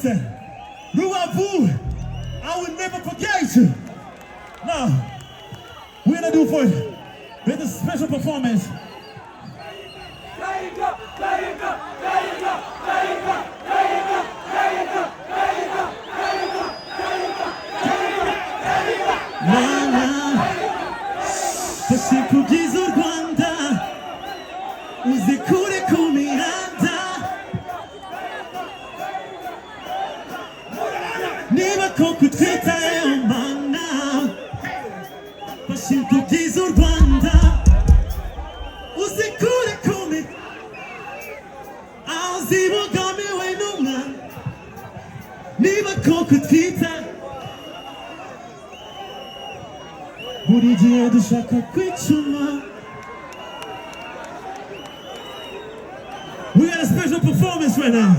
said, Ruavu, I will never forget you. Now, we're gonna do for you. With a special performance. Pasiku gizu Rwanda, uzikure kumihanda. Niba koko twitayeho mana, pasiku gizu Rwanda, uzikure kumihanda. Azibogamiwe n'umwana, niba koko twitayeho. Buri gihe dushaka kwicuma. We got a special performance right now.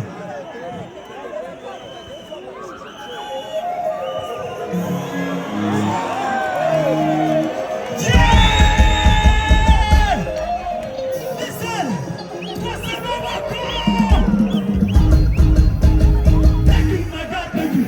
Yeah! Listen! Thank you, my God, thank you.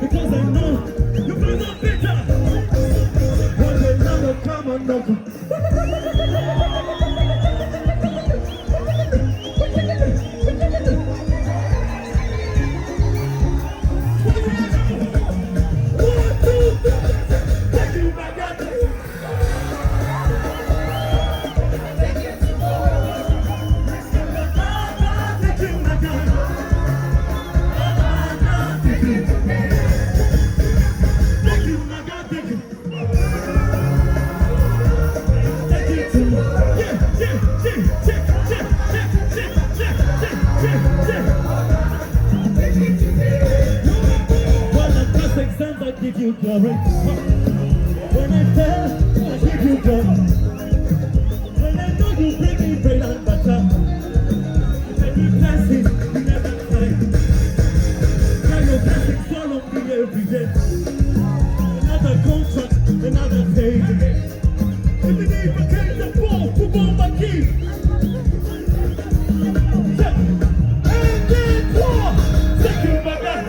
Because I know you bring up bitter. When the love come on, no. I give you glory. When I fell, I give you glory. When I know you bring me bread and butter, every blessing you never find. Can your blessings follow me every day? Another contract, another page. Every day if I came to fall, who bought my key? And then war, thank you, my God.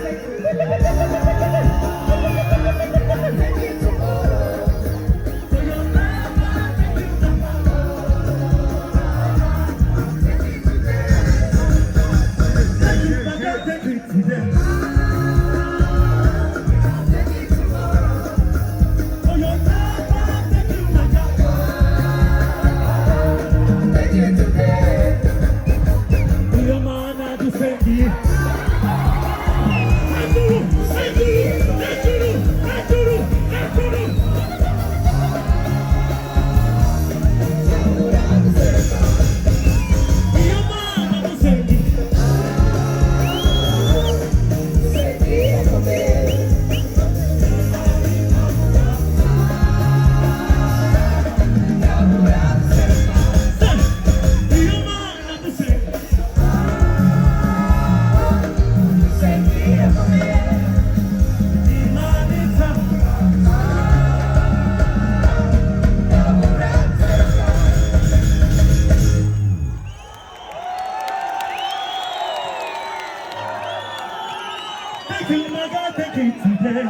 Thank you, my God, thank you today.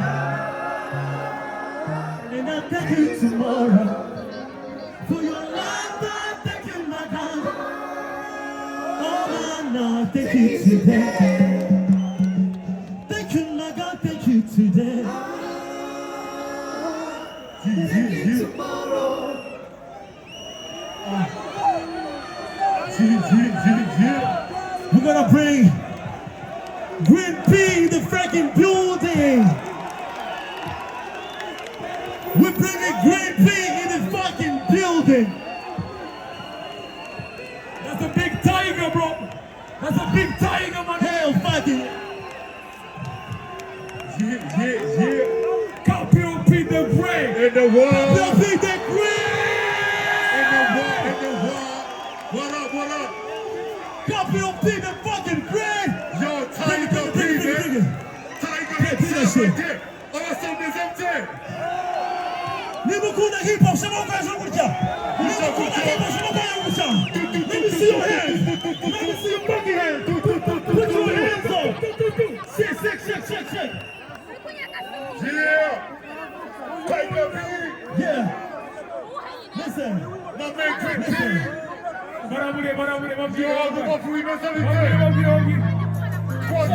And I thank you tomorrow. For your life, I thank you, my God. Oh, no, thank you today. Thank you, my God, thank you today. Thank you tomorrow. We're gonna bring Green P in the freaking building. We're bringing Green P in the fucking building. Party. Yeah. Campeão Peter Bray. In the world. Campeão Peter Bray. In the world. What up? Campeão Peter fucking Bray. Yo, Tiger P, man. Tiger P, shit. Awesome is empty. Nimukunda hip hop, chama o cara curtir. Nimukunda hip hop, chama o cara curtir. Let me see your hands. Let me see your monkey hands. Put your hands up. Shake. Yeah. Tiger P. Yeah. Listen. My man Quick P. Barabure, Yo, the one for we mess everything. barabure. What